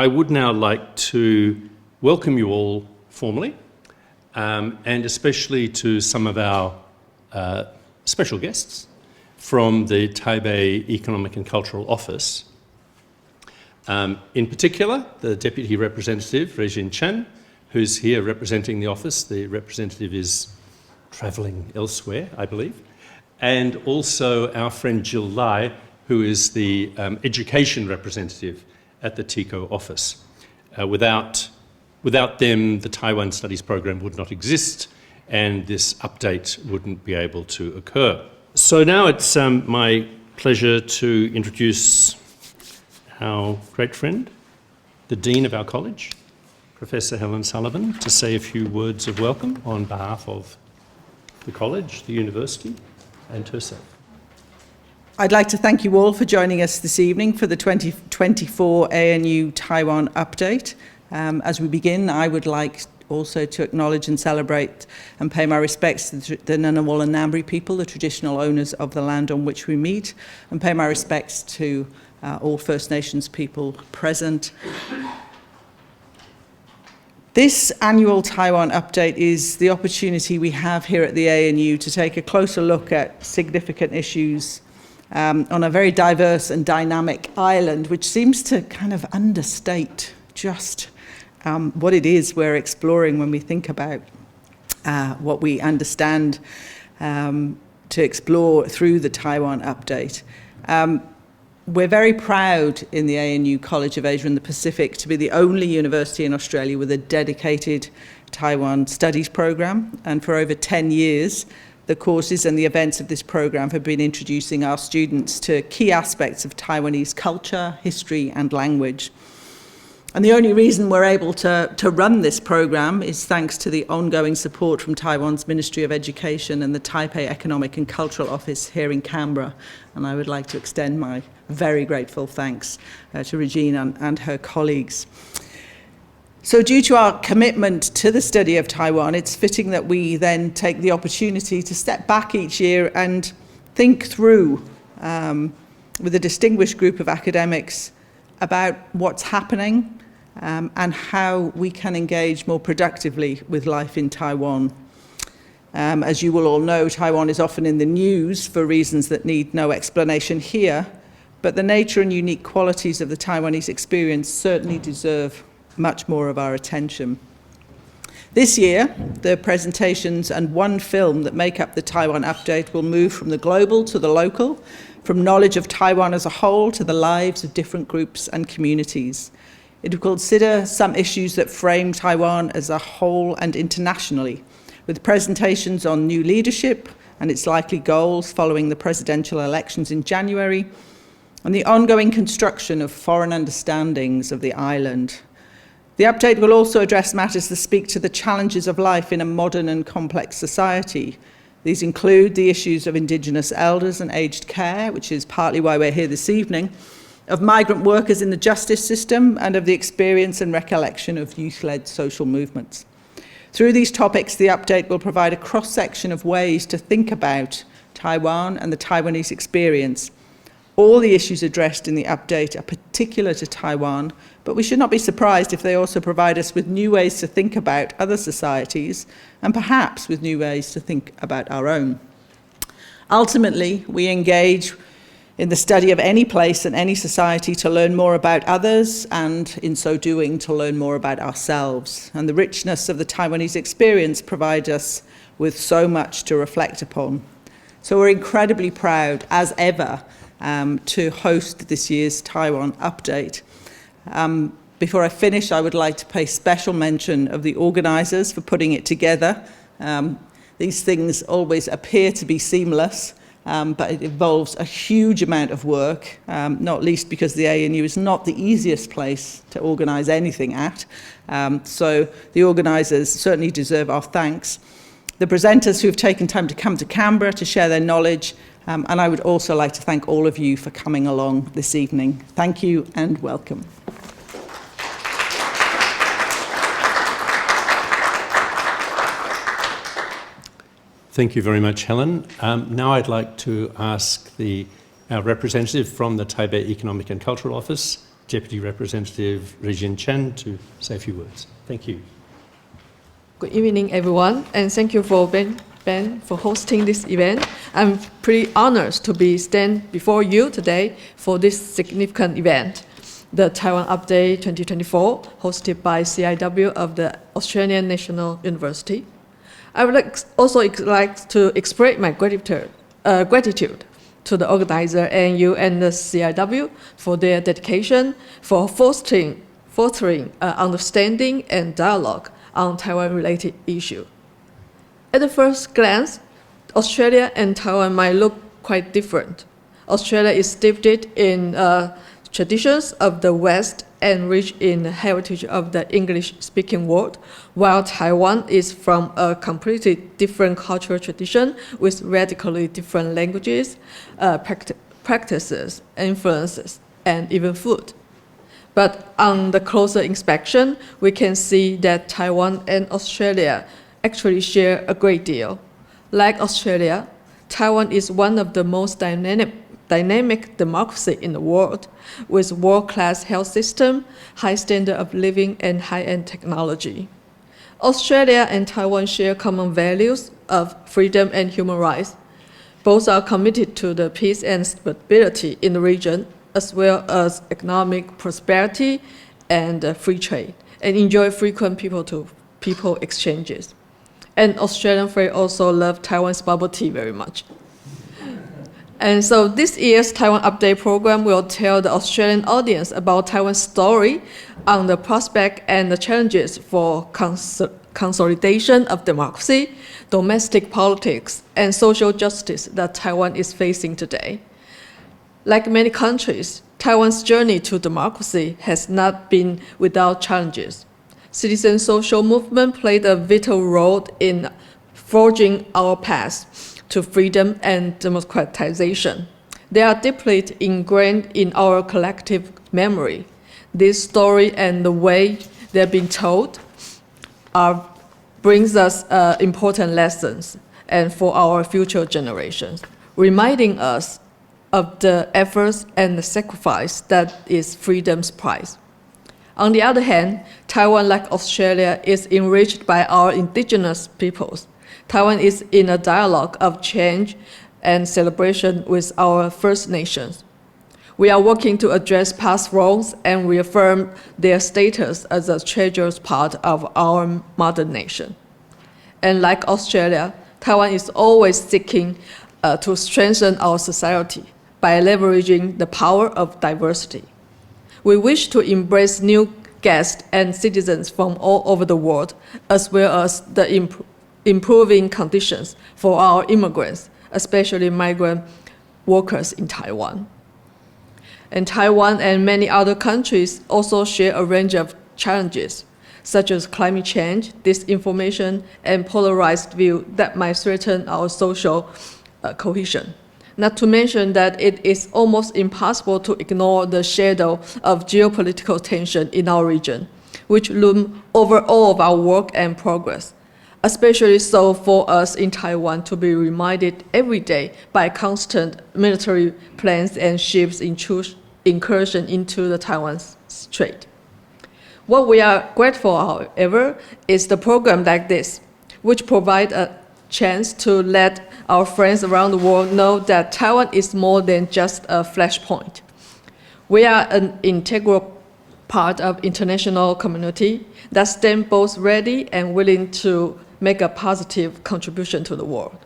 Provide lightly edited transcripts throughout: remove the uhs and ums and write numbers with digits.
I would now like to welcome you all formally, and especially to some of our special guests from the Taipei Economic and Cultural Office. In particular, the Deputy Representative, Regine Chen, who's here representing the office. The representative is travelling elsewhere, I believe. And also our friend Jill Lai, who is the education representative at the TECO office. Without them, the Taiwan Studies program would not exist, and this update wouldn't be able to occur. So now it's my pleasure to introduce our great friend, the Dean of our college, Professor Helen Sullivan, to say a few words of welcome on behalf of the college, the university, and herself. I'd like to thank you all for joining us this evening for the 2024 ANU Taiwan update. As we begin, I would like also to acknowledge and celebrate and pay my respects to the Ngunnawal and Ngambri people, the traditional owners of the land on which we meet, and pay my respects to all First Nations people present. This annual Taiwan update is the opportunity we have here at the ANU to take a closer look at significant issues on a very diverse and dynamic island, which seems to kind of understate just what it is we're exploring when we think about what we understand to explore through the Taiwan update. We're very proud in the ANU College of Asia and the Pacific to be the only university in Australia with a dedicated Taiwan studies program, and for over 10 years the courses and the events of this program have been introducing our students to key aspects of Taiwanese culture, history and language. And the only reason we're able to run this program is thanks to the ongoing support from Taiwan's Ministry of Education and the Taipei Economic and Cultural Office here in Canberra. And I would like to extend my very grateful thanks to Regina and her colleagues. So due to our commitment to the study of Taiwan, it's fitting that we then take the opportunity to step back each year and think through, with a distinguished group of academics, about what's happening and how we can engage more productively with life in Taiwan. As you will all know, Taiwan is often in the news for reasons that need no explanation here, but the nature and unique qualities of the Taiwanese experience certainly deserve much more of our attention. This year, the presentations and one film that make up the Taiwan update will move from the global to the local, from knowledge of Taiwan as a whole to the lives of different groups and communities. It will consider some issues that frame Taiwan as a whole and internationally, with presentations on new leadership and its likely goals following the presidential elections in January, and the ongoing construction of foreign understandings of the island. The update will also address matters that speak to the challenges of life in a modern and complex society. These include the issues of Indigenous elders and aged care, which is partly why we're here this evening, of migrant workers in the justice system, and of the experience and recollection of youth-led social movements. Through these topics, the update will provide a cross-section of ways to think about Taiwan and the Taiwanese experience. All the issues addressed in the update are particular to Taiwan, but we should not be surprised if they also provide us with new ways to think about other societies, and perhaps with new ways to think about our own. Ultimately, we engage in the study of any place and any society to learn more about others, and in so doing, to learn more about ourselves. And the richness of the Taiwanese experience provides us with so much to reflect upon. So we're incredibly proud, as ever, to host this year's Taiwan update. Before I finish, I would like to pay special mention of the organisers for putting it together. These things always appear to be seamless, but it involves a huge amount of work, not least because the ANU is not the easiest place to organise anything at. So the organisers certainly deserve our thanks. The presenters who have taken time to come to Canberra to share their knowledge, and I would also like to thank all of you for coming along this evening. Thank you and welcome. Thank you very much, Helen. Now I'd like to ask our representative from the Taipei Economic and Cultural Office Deputy Representative Regine Chen to say a few words. Thank you. Good evening, everyone, and thank you for Ben for hosting this event. I'm pretty honored to be standing before you today for this significant event, the Taiwan Update 2024, hosted by CIW of the Australian National University. I would also like to express my gratitude to the organizer ANU and the CIW for their dedication for fostering understanding and dialogue on Taiwan-related issues. At the first glance, Australia and Taiwan might look quite different. Australia is steeped in traditions of the West and rich in the heritage of the English-speaking world, while Taiwan is from a completely different cultural tradition with radically different languages, practices, influences, and even food. But on the closer inspection, we can see that Taiwan and Australia actually share a great deal. Like Australia, Taiwan is one of the most dynamic democracy in the world, with world-class health system, high standard of living, and high-end technology. Australia and Taiwan share common values of freedom and human rights. Both are committed to the peace and stability in the region, as well as economic prosperity and free trade, and enjoy frequent people-to-people exchanges. And Australian friends also love Taiwan's bubble tea very much. And so this year's Taiwan Update program will tell the Australian audience about Taiwan's story on the prospect and the challenges for consolidation of democracy, domestic politics, and social justice that Taiwan is facing today. Like many countries, Taiwan's journey to democracy has not been without challenges. Citizen social movement played a vital role in forging our path to freedom and democratization. They are deeply ingrained in our collective memory. This story and the way they're being told brings us important lessons and for our future generations, reminding us of the efforts and the sacrifice that is freedom's price. On the other hand, Taiwan, like Australia, is enriched by our indigenous peoples. Taiwan is in a dialogue of change and celebration with our First Nations. We are working to address past wrongs and reaffirm their status as a treasured part of our mother nation. And like Australia, Taiwan is always seeking to strengthen our society by leveraging the power of diversity. We wish to embrace new guests and citizens from all over the world, as well as the improving conditions for our immigrants, especially migrant workers in Taiwan. And Taiwan and many other countries also share a range of challenges, such as climate change, disinformation, and polarized view that might threaten our social cohesion. Not to mention that it is almost impossible to ignore the shadow of geopolitical tension in our region, which loom over all of our work and progress, especially so for us in Taiwan to be reminded every day by constant military planes and ships incursion into the Taiwan Strait. What we are grateful, however, is the program like this, which provide a chance to let our friends around the world know that Taiwan is more than just a flashpoint. We are an integral part of international community that stand both ready and willing to make a positive contribution to the world.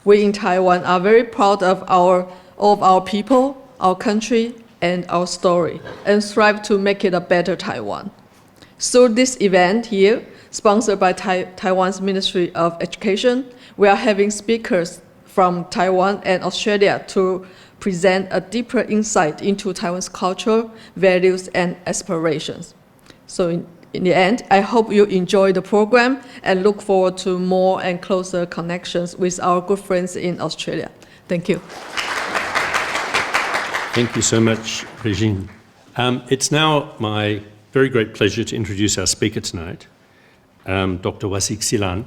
We in Taiwan are very proud of our people, our country, and our story, and strive to make it a better Taiwan. So this event here, sponsored by Taiwan's Ministry of Education, we are having speakers from Taiwan and Australia to present a deeper insight into Taiwan's culture, values, and aspirations. So in the end, I hope you enjoy the program and look forward to more and closer connections with our good friends in Australia. Thank you. Thank you so much, Regine. It's now my very great pleasure to introduce our speaker tonight, Dr. Wasiq Silan.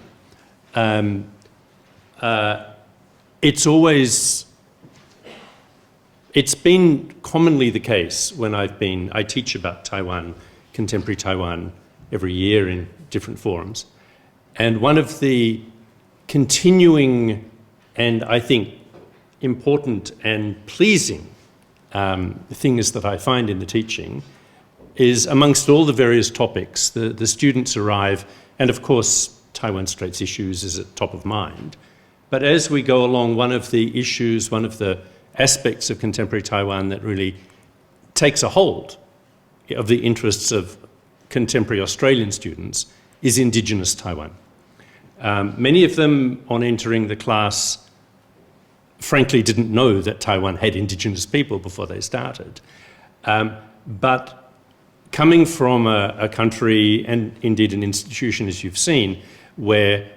It's always it's been commonly the case when I teach about Taiwan, contemporary Taiwan, every year in different forums. And one of the continuing and I think important and pleasing things that I find in the teaching is amongst all the various topics, the students arrive, and of course Taiwan Straits issues is at top of mind. But as we go along, one of the issues, one of the aspects of contemporary Taiwan that really takes a hold of the interests of contemporary Australian students is Indigenous Taiwan. Many of them, on entering the class, frankly didn't know that Taiwan had Indigenous people before they started. But coming from a country, and indeed an institution, as you've seen, where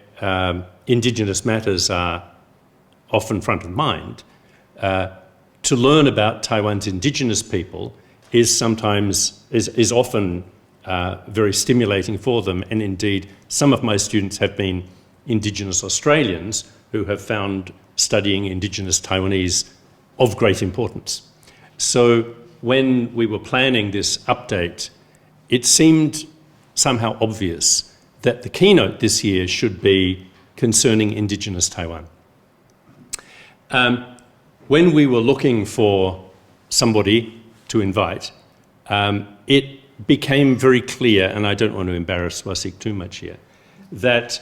Indigenous matters are often front of mind, to learn about Taiwan's Indigenous people is often very stimulating for them, and indeed some of my students have been Indigenous Australians who have found studying Indigenous Taiwanese of great importance. So when we were planning this update, it seemed somehow obvious that the keynote this year should be concerning Indigenous Taiwan. When we were looking for somebody to invite, it became very clear, and I don't want to embarrass Wasiq too much here, that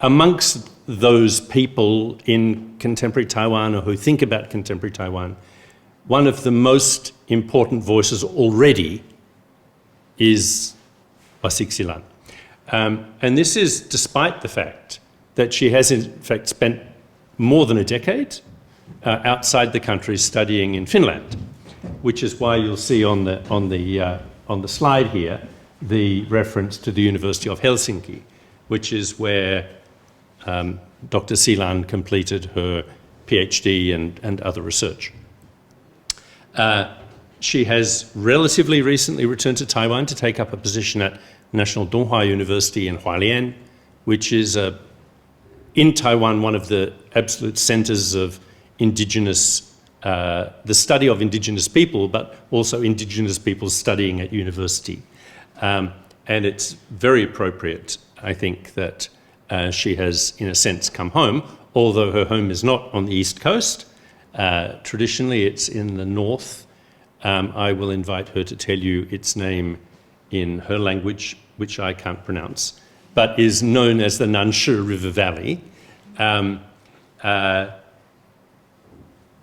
amongst those people in contemporary Taiwan or who think about contemporary Taiwan, one of the most important voices already is Wasiq Silan. And this is despite the fact that she has in fact spent more than a decade outside the country studying in Finland, which is why you'll see on the slide here the reference to the University of Helsinki, which is where Dr. Silan completed her PhD and other research. She has relatively recently returned to Taiwan to take up a position at National Donghua University in Hualien, which is in Taiwan one of the absolute centers of Indigenous, the study of Indigenous people, but also Indigenous people studying at university. And it's very appropriate, I think, that she has, in a sense, come home, although her home is not on the East Coast. Traditionally, it's in the north. I will invite her to tell you its name in her language, which I can't pronounce, but is known as the Nanshi River Valley.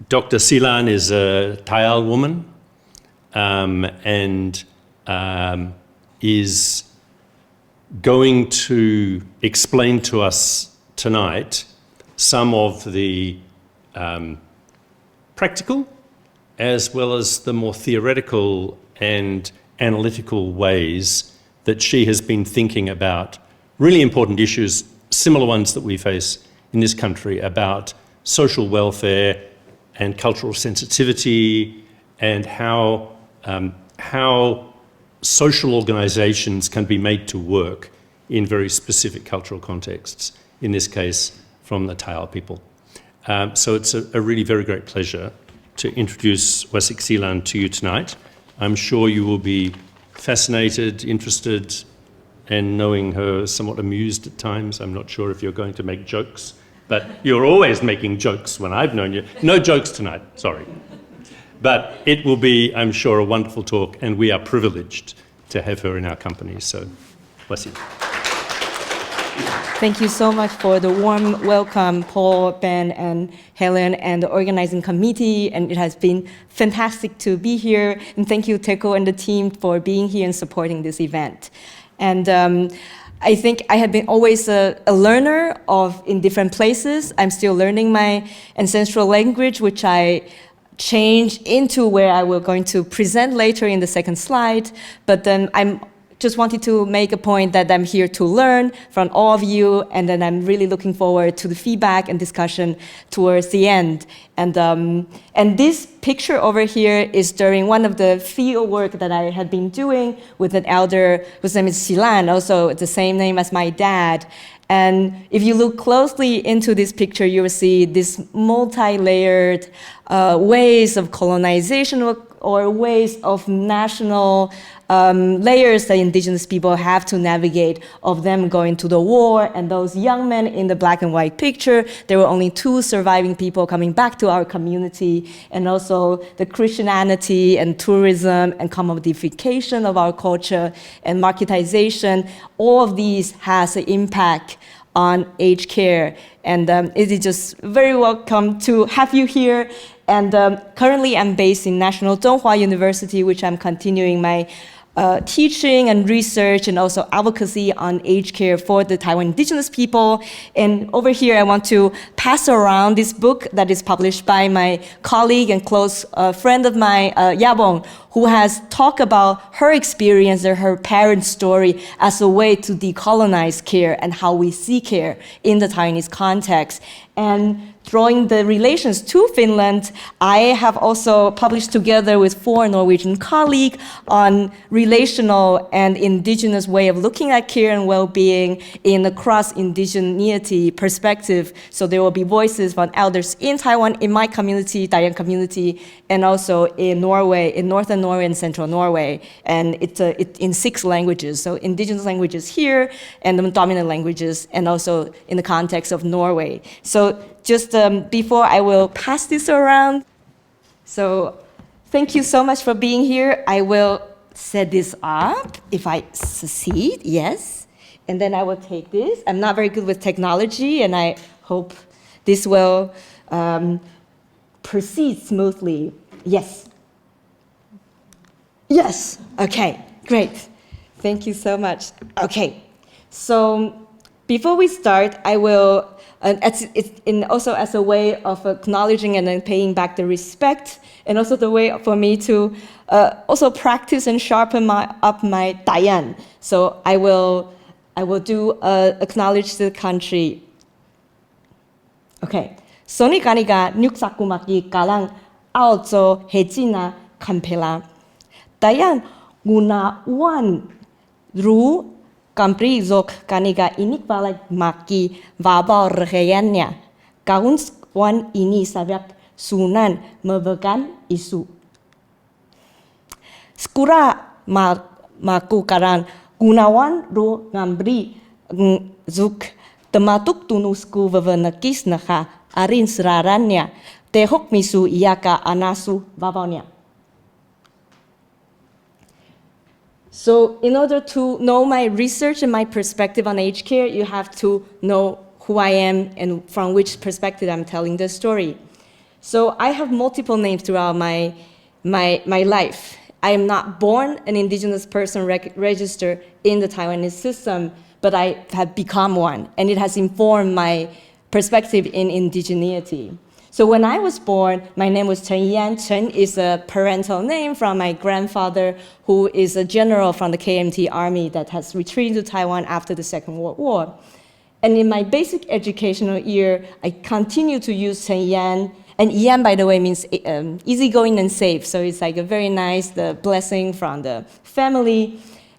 Dr. Silan is a Tayal woman and is going to explain to us tonight some of the practical as well as the more theoretical and analytical ways that she has been thinking about really important issues, similar ones that we face in this country, about social welfare and cultural sensitivity, and how social organizations can be made to work in very specific cultural contexts, in this case from the Tayal people. So it's a really very great pleasure to introduce Wasiq Silan to you tonight. I'm sure you will be fascinated, interested, and knowing her somewhat amused at times. I'm not sure if you're going to make jokes, but you're always making jokes when I've known you. No jokes tonight, sorry. But it will be, I'm sure, a wonderful talk, and we are privileged to have her in our company. So, Wasiq. Thank you so much for the warm welcome, Paul, Ben, and Helen, and the organizing committee. And it has been fantastic to be here. And thank you, Teko and the team, for being here and supporting this event. And I think I have been always a learner in different places. I'm still learning my ancestral language, which I changed into where I will going to present later in the second slide. But then I'm just wanted to make a point that I'm here to learn from all of you, and then I'm really looking forward to the feedback and discussion towards the end. And this picture over here is during one of the field work that I had been doing with an elder whose name is Silan, also the same name as my dad. And if you look closely into this picture, you will see this multi-layered ways of colonization or ways of national layers that indigenous people have to navigate, of them going to the war, and those young men in the black and white picture, there were only 2 surviving people coming back to our community, and also the Christianity and tourism and commodification of our culture and marketization. All of these has an impact on aged care, and it is just very welcome to have you here. And currently I'm based in National Donghua University, which I'm continuing my teaching and research and also advocacy on aged care for the Taiwan indigenous people. And over here, I want to pass around this book that is published by my colleague and close friend of mine, Yabong, who has talked about her experience and her parents' story as a way to decolonize care and how we see care in the Taiwanese context. And drawing the relations to Finland, I have also published together with 4 Norwegian colleagues on relational and indigenous way of looking at care and well-being in a cross-indigeneity perspective. So there will be voices from elders in Taiwan, in my community, Taiwan community, and also in Norway, in northern Norway and central Norway. And it's in 6 languages. So indigenous languages here and the dominant languages, and also in the context of Norway. So just before I will pass this around, so thank you so much for being here. I will set this up if I succeed, yes. And then I will take this. I'm not very good with technology, and I hope this will proceed smoothly. Yes. Yes, okay, great. Thank you so much. Okay, so before we start, I will, also as a way of acknowledging and then paying back the respect, and also the way for me to also practice and sharpen up my Taiwan. So I will do acknowledge the country. Okay. Soni kaniga nyuksakumaki kalang also hejina kampela. Taiwan guna wan ru kampri zok kaniga inequality maki vabal reheyannya. Kauns wan ini sabyak sunan mevegan isu. Skura maku karan gunawan ru ngambri zuk tematuk tunusku vevenekis naha arin serarannya tehok misu iaka anasu vavanya. So in order to know my research and my perspective on aged care, you have to know who I am and from which perspective I'm telling the story. So I have multiple names throughout my life. I am not born an indigenous person registered in the Taiwanese system, but I have become one, and it has informed my perspective in indigeneity. So when I was born, my name was Chen Yan. Chen is a parental name from my grandfather, who is a general from the KMT army that has retreated to Taiwan after the Second World War. And in my basic educational year, I continue to use Chen Yan. And Yan, by the way, means easygoing and safe. So it's like a very nice blessing from the family.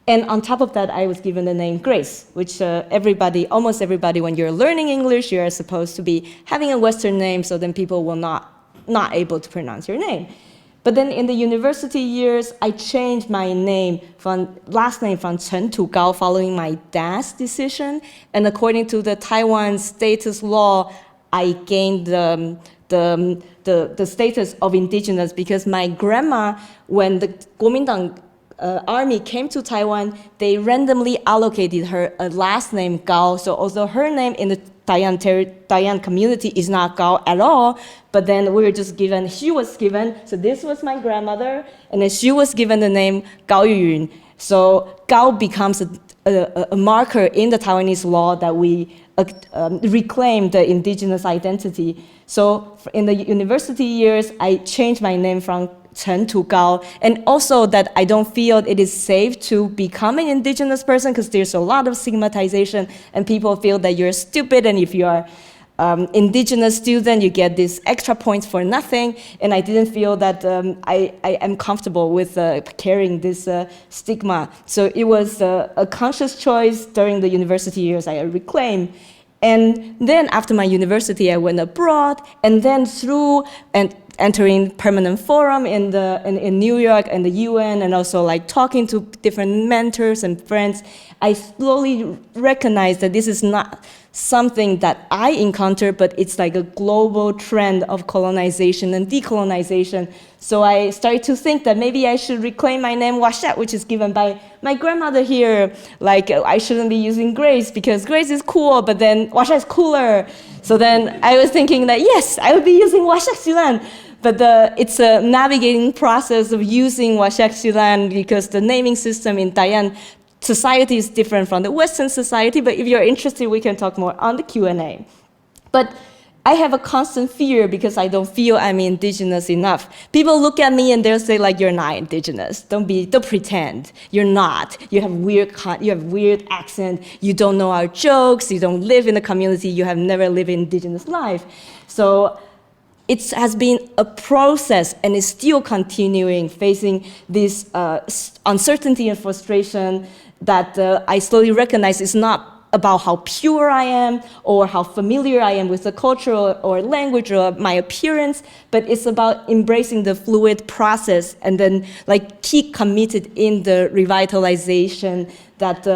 And on top of that, I was given the name Grace, which almost everybody, when you're learning English, you're supposed to be having a Western name, so then people will not able to pronounce your name. But then in the university years, I changed my last name from Chen to Gao following my dad's decision. And according to the Taiwan status law, I gained the status of indigenous because my grandma, when the Kuomintang army came to Taiwan, they randomly allocated her a last name Gao. So although her name in the Taiwan community is not Gao at all, but then she was given, so this was my grandmother, and then she was given the name Gao Yuyun. So Gao becomes a marker in the Taiwanese law that we reclaim the indigenous identity. So in the university years, I changed my name from Chen to Gao, and also that I don't feel it is safe to become an indigenous person because there's a lot of stigmatization and people feel that you're stupid, and if you are indigenous student, you get these extra points for nothing, and I didn't feel that I am comfortable with carrying this stigma. So it was a conscious choice during the university years I reclaimed. And then after my university, I went abroad, and then through entering permanent forum in New York and the UN, and also like talking to different mentors and friends, I slowly recognized that this is not something that I encounter, but it's like a global trend of colonization and decolonization. So I started to think that maybe I should reclaim my name Wasiq, which is given by my grandmother here. Like I shouldn't be using Grace because Grace is cool, but then Wasiq is cooler. So then I was thinking that yes, I would be using Wasiq Silan. But it's a navigating process of using Wasiq Silan because the naming system in Taiwan society is different from the Western society, but if you're interested, we can talk more on the Q&A. But I have a constant fear because I don't feel I'm indigenous enough. People look at me and they'll say like, you're not indigenous. Don't pretend. You're not. You have weird accent. You don't know our jokes. You don't live in the community. You have never lived an indigenous life. So it has been a process and is still continuing, facing this uncertainty and frustration that I slowly recognize is not about how pure I am or how familiar I am with the culture or language or my appearance, but it's about embracing the fluid process and then like keep committed in the revitalization that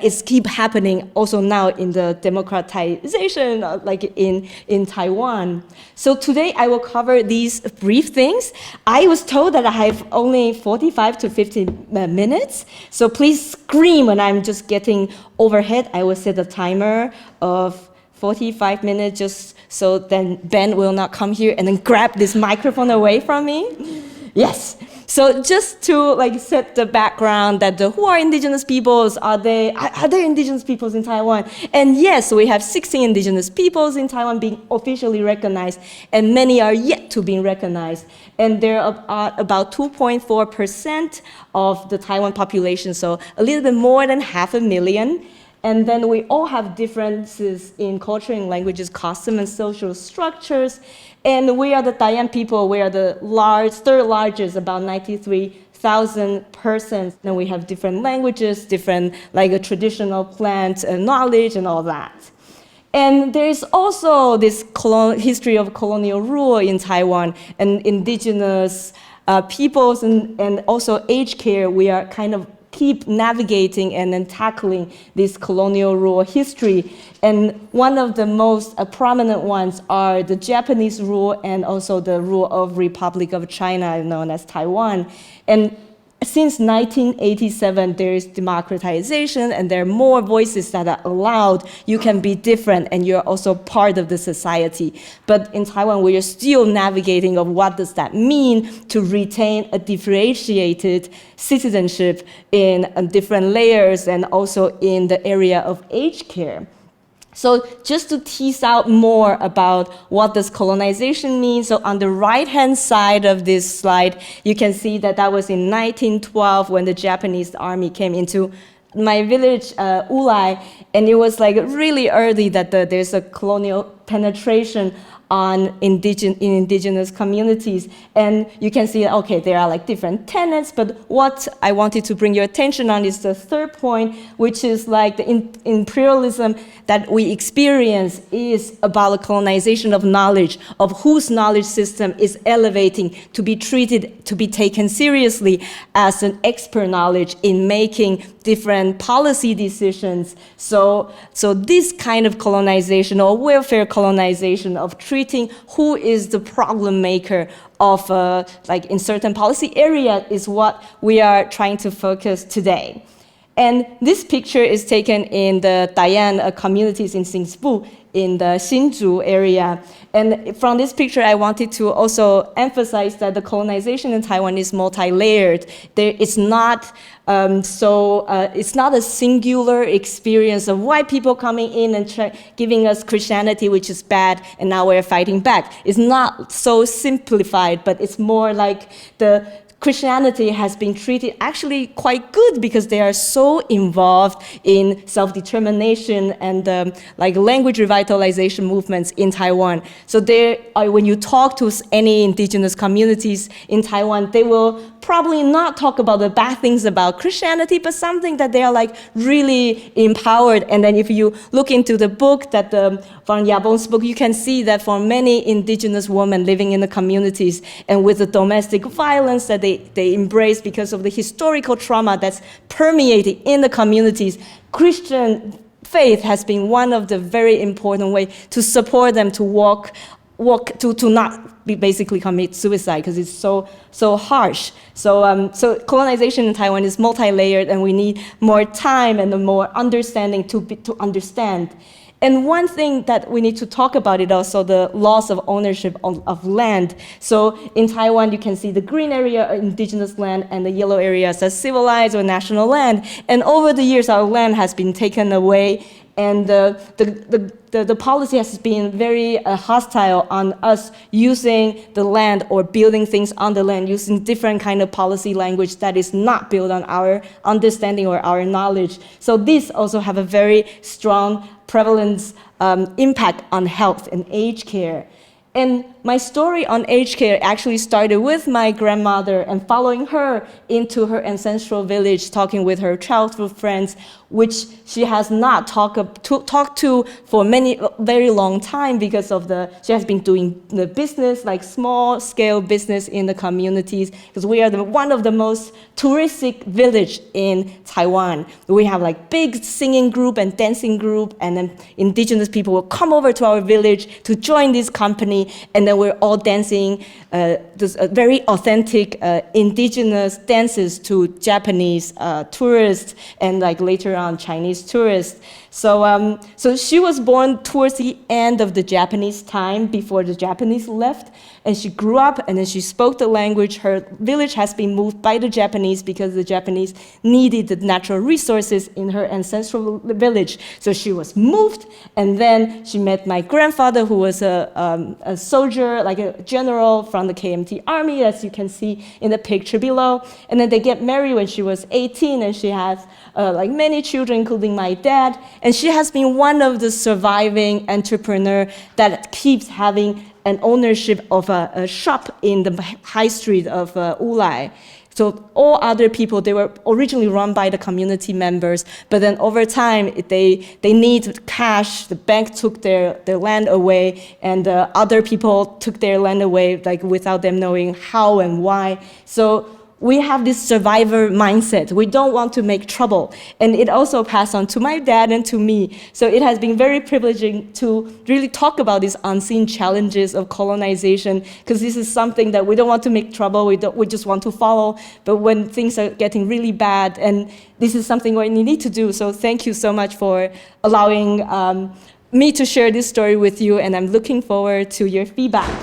is keep happening also now in the democratization like in Taiwan. So today I will cover these brief things. I was told that I have only 45 to 50 minutes, so please scream when I'm just getting overhead. I will set a timer of 45 minutes just so then Ben will not come here and then grab this microphone away from me. Yes. So just to like set the background that who are indigenous peoples? Are there indigenous peoples in Taiwan? And yes, we have 16 indigenous peoples in Taiwan being officially recognized, and many are yet to be recognized. And there are about 2.4% of the Taiwan population, so a little bit more than 500,000. And then we all have differences in culture and languages, customs and social structures. And we are the Taiwan people, we are the third largest, about 93,000 persons. And we have different languages, different like a traditional plant and knowledge and all that. And there's also this history of colonial rule in Taiwan and indigenous peoples and also aged care. We are kind of keep navigating and then tackling this colonial rule history. And one of the most prominent ones are the Japanese rule and also the rule of Republic of China, known as Taiwan. And since 1987, there is democratization and there are more voices that are allowed. You can be different and you're also part of the society. But in Taiwan, we are still navigating of what does that mean to retain a differentiated citizenship in different layers and also in the area of aged care. So just to tease out more about what does colonization mean, so on the right-hand side of this slide, you can see that that was in 1912 when the Japanese army came into my village, Ulai, and it was like really early that there's a colonial penetration on indigenous communities. And you can see, okay, there are like different tenets, but what I wanted to bring your attention on is the third point, which is like the imperialism that we experience is about the colonization of knowledge, of whose knowledge system is elevating to be treated, to be taken seriously as an expert knowledge in making different policy decisions. So this kind of colonization or welfare colonization of treating who is the problem maker of like in certain policy area is what we are trying to focus today. And this picture is taken in the Dayan communities in Singapore in the Hsinchu area. And from this picture, I wanted to also emphasize that the colonization in Taiwan is multi-layered. It's not it's not a singular experience of white people coming in and giving us Christianity, which is bad, and now we're fighting back. It's not so simplified, but it's more like the Christianity has been treated actually quite good because they are so involved in self-determination and like language revitalization movements in Taiwan. So when you talk to any indigenous communities in Taiwan, they will probably not talk about the bad things about Christianity, but something that they are like really empowered. And then if you look into the book from Yabong's book, you can see that for many indigenous women living in the communities and with the domestic violence that they embrace because of the historical trauma that's permeated in the communities, Christian faith has been one of the very important ways to support them to to not basically commit suicide because it's so harsh. So colonization in Taiwan is multi-layered, and we need more time and more understanding to understand. And one thing that we need to talk about is also the loss of ownership of land. So in Taiwan, you can see the green area, indigenous land, and the yellow areas as civilized or national land. And over the years, our land has been taken away, and the policy has been very hostile on us using the land or building things on the land, using different kind of policy language that is not built on our understanding or our knowledge. So these also have a very strong prevalence impact on health and aged care. And my story on aged care actually started with my grandmother and following her into her ancestral village, talking with her childhood friends, which she has not talked to for very long time because of she has been doing the business, like small scale business in the communities, because we are one of the most touristic village in Taiwan. We have like big singing group and dancing group, and then indigenous people will come over to our village to join this company, and then we're all dancing this very authentic indigenous dances to Japanese tourists and like later on Chinese tourists. So she was born towards the end of the Japanese time before the Japanese left, and she grew up and then she spoke the language. Her village has been moved by the Japanese because the Japanese needed the natural resources in her ancestral village. So she was moved, and then she met my grandfather, who was a soldier, like a general from the KMT army, as you can see in the picture below. And then they get married when she was 18, and she has like many children, including my dad. And she has been one of the surviving entrepreneurs that keeps having an ownership of a shop in the high street of Wulai. So all other people, they were originally run by the community members, but then over time, they need cash. The bank took their land away, and other people took their land away, like without them knowing how and why. So we have this survivor mindset. We don't want to make trouble. And it also passed on to my dad and to me. So it has been very privileging to really talk about these unseen challenges of colonization, because this is something that we don't want to make trouble. We just want to follow. But when things are getting really bad, and this is something we need to do. So thank you so much for allowing me to share this story with you, and I'm looking forward to your feedback.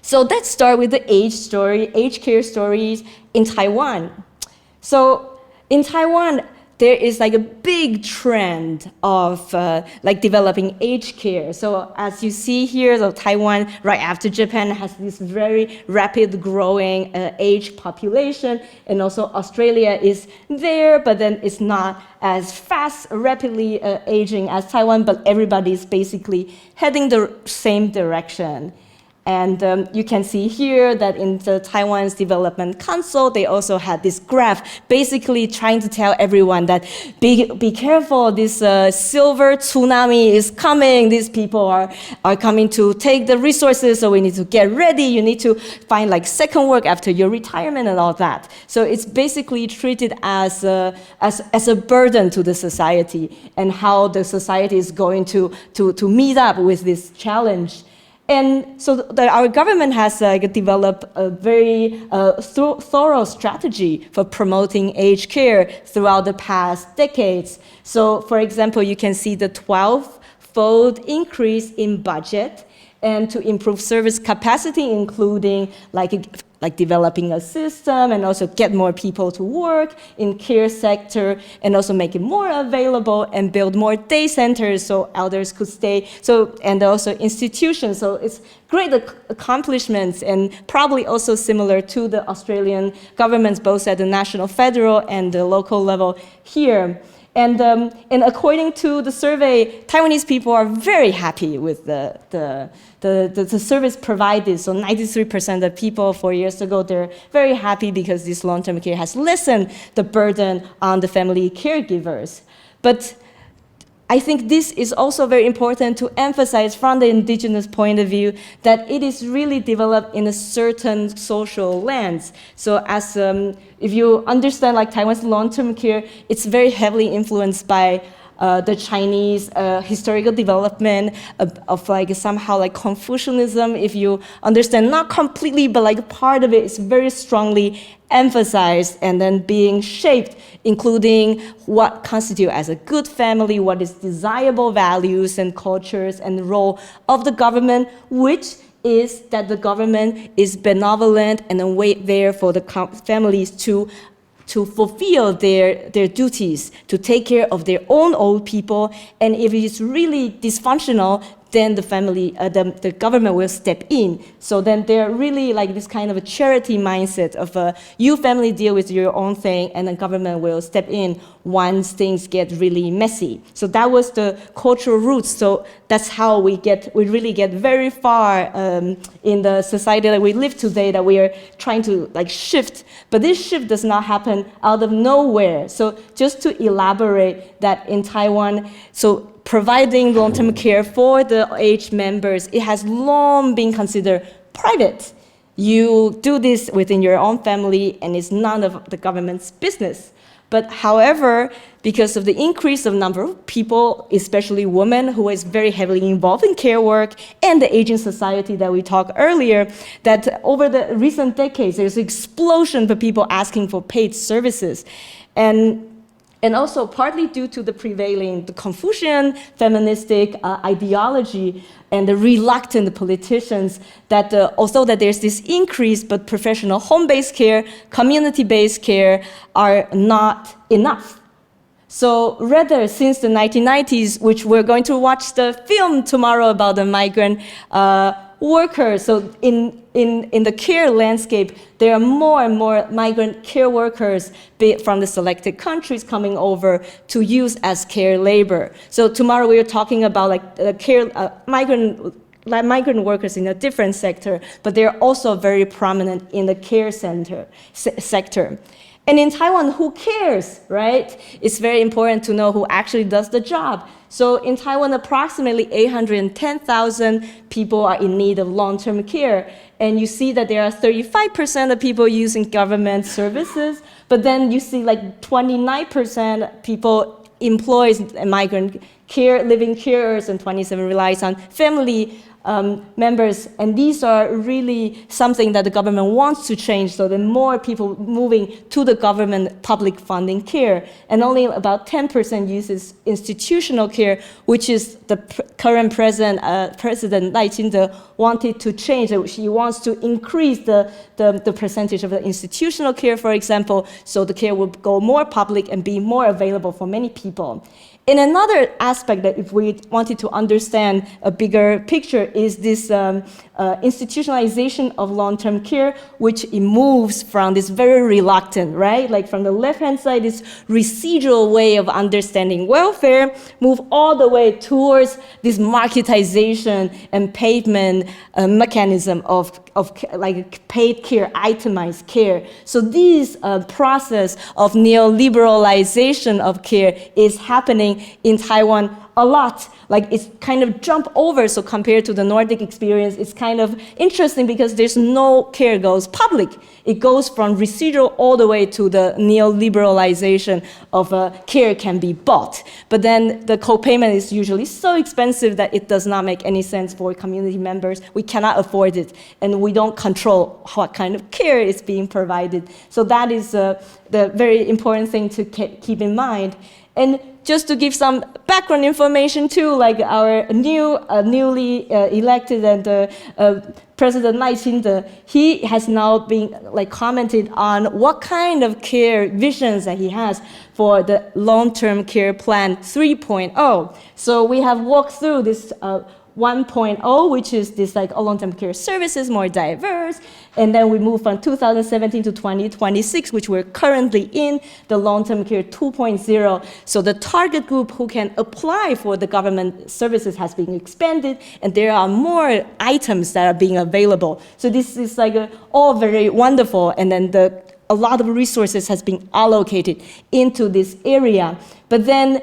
So let's start with the aged care stories in Taiwan. So in Taiwan, there is like a big trend of like developing aged care. So as you see here, so Taiwan, right after Japan, has this very rapid growing aged population, and also Australia is there, but then it's not as fast, rapidly aging as Taiwan, but everybody is basically heading the same direction. And you can see here that in the Taiwan's Development Council, they also had this graph basically trying to tell everyone that be careful, this silver tsunami is coming. These people are coming to take the resources, so we need to get ready. You need to find like second work after your retirement and all that. So it's basically treated as a burden to the society, and how the society is going to meet up with this challenge. And so our government has developed a very thorough strategy for promoting aged care throughout the past decades. So, for example, you can see the 12 fold increase in budget and to improve service capacity, including like developing a system and also get more people to work in care sector and also make it more available and build more day centers so elders could stay. So, and also institutions. So it's great accomplishments and probably also similar to the Australian governments, both at the national, federal, and the local level here. And according to the survey, Taiwanese people are very happy with the service provided. So 93% of people 4 years ago, they're very happy because this long-term care has lessened the burden on the family caregivers. But I think this is also very important to emphasize from the indigenous point of view that it is really developed in a certain social lens. So as if you understand like Taiwan's long-term care, it's very heavily influenced by the Chinese historical development of like somehow like Confucianism. If you understand, not completely, but like part of it is very strongly emphasized and then being shaped, including what constitutes as a good family, what is desirable values and cultures and the role of the government, which is that the government is benevolent and then wait there for the families to fulfill their duties, to take care of their own old people. And if it is really dysfunctional, then the family, the government will step in. So then they're really like this kind of a charity mindset of you family deal with your own thing and the government will step in once things get really messy. So that was the cultural roots. So that's how we really get very far in the society that we live today, that we are trying to like shift. But this shift does not happen out of nowhere. So just to elaborate that in Taiwan, so providing long-term care for the aged members, it has long been considered private. You do this within your own family and it's none of the government's business. But however, because of the increase of number of people, especially women who is very heavily involved in care work and the aging society that we talked earlier, that over the recent decades, there's an explosion of people asking for paid services. And also partly due to the prevailing the Confucian feministic ideology and the reluctant politicians that also that there's this increase, but professional home-based care, community-based care are not enough. So rather, since the 1990s, which we're going to watch the film tomorrow about the migrant workers, so in the care landscape, there are more and more migrant care workers from the selected countries coming over to use as care labor. So tomorrow we are talking about like migrant workers in a different sector, but they're also very prominent in the care sector. And in Taiwan, who cares, right? It's very important to know who actually does the job. So in Taiwan, approximately 810,000 people are in need of long-term care. And you see that there are 35% of people using government services, but then you see like 29% people employs migrant care, living carers, and 27% relies on family members, and these are really something that the government wants to change, so that more people moving to the government public funding care, and only about 10% uses institutional care, which is the current President Lai Ching-te wanted to change. He wants to increase the percentage of the institutional care, for example, so the care will go more public and be more available for many people. And another aspect that if we wanted to understand a bigger picture is this institutionalization of long-term care, which it moves from this very reluctant, right? Like from the left-hand side, this residual way of understanding welfare, move all the way towards this marketization and payment mechanism of like paid care, itemized care. So this process of neoliberalization of care is happening in Taiwan a lot. Like it's kind of jump over. So compared to the Nordic experience, it's kind of interesting because there's no care goes public. It goes from residual all the way to the neoliberalization of care can be bought. But then the co-payment is usually so expensive that it does not make any sense for community members. We cannot afford it, and we don't control what kind of care is being provided. So that is the very important thing to keep in mind. And just to give some background information too, like our newly elected and President Lai Ching-te, he has now been commented on what kind of care visions that he has for the long-term care plan 3.0. So we have walked through this 1.0, which is this long-term care services, more diverse, and then we move from 2017 to 2026, which we're currently in, the long-term care 2.0. So the target group who can apply for the government services has been expanded, and there are more items that are being available. So this is all very wonderful, and then a lot of resources has been allocated into this area. But then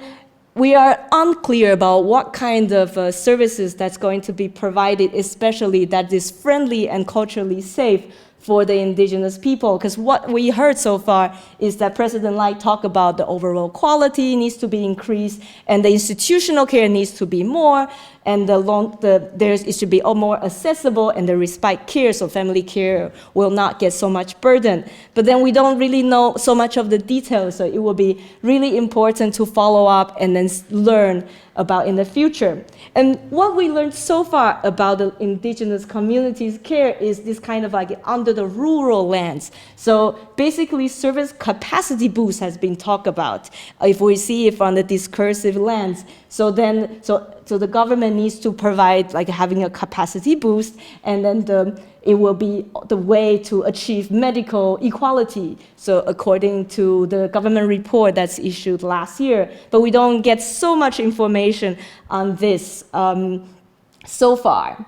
we are unclear about what kind of services that's going to be provided, especially that is friendly and culturally safe for the indigenous people. Because what we heard so far is that President Lai talked about the overall quality needs to be increased, and the institutional care needs to be more, and it should be more accessible, and the respite care, so family care, will not get so much burden. But then we don't really know so much of the details, so it will be really important to follow up and then learn about in the future. And what we learned so far about the indigenous communities' care is this kind of under the rural lands. So basically service capacity boost has been talked about, if we see it from the discursive lens. So the government needs to provide having a capacity boost, and then it will be the way to achieve medical equality. So according to the government report that's issued last year, but we don't get so much information on this so far.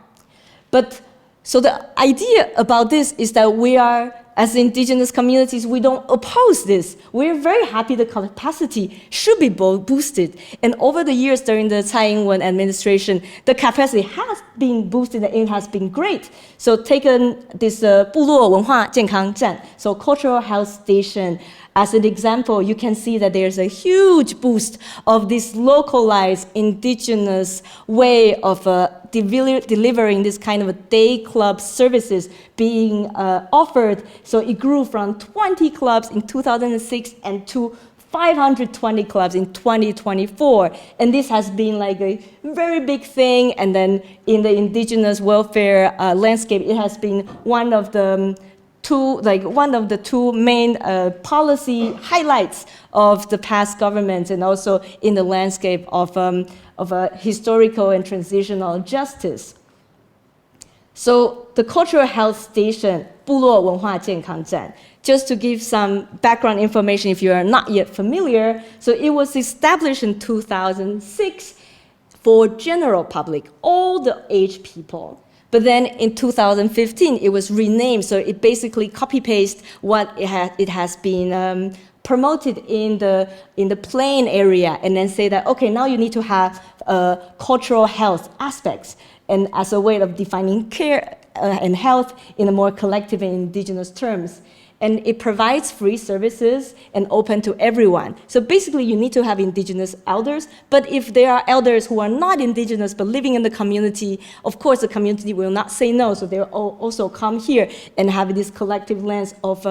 But so the idea about this is that we are, as indigenous communities, we don't oppose this. We're very happy the capacity should be boosted. And over the years during the Tsai Ing-wen administration, the capacity has been boosted and it has been great. So taken this 部落文化健康站, so cultural health station, as an example, you can see that there's a huge boost of this localized indigenous way of delivering this kind of day club services being offered. So it grew from 20 clubs in 2006 and to 520 clubs in 2024. And this has been a very big thing. And then in the indigenous welfare landscape, it has been one of the two main policy highlights of the past government, and also in the landscape of historical and transitional justice. So the cultural health station, 部落文化健康站, just to give some background information if you are not yet familiar, so it was established in 2006 for general public, all the age people. But then in 2015, it was renamed, so it basically copy-pasted what it has been promoted in the plain area, and then say that, okay, now you need to have cultural health aspects, and as a way of defining care and health in a more collective and indigenous terms. And it provides free services and open to everyone. So basically, you need to have indigenous elders, but if there are elders who are not indigenous but living in the community, of course, the community will not say no, so they'll also come here and have this collective lens of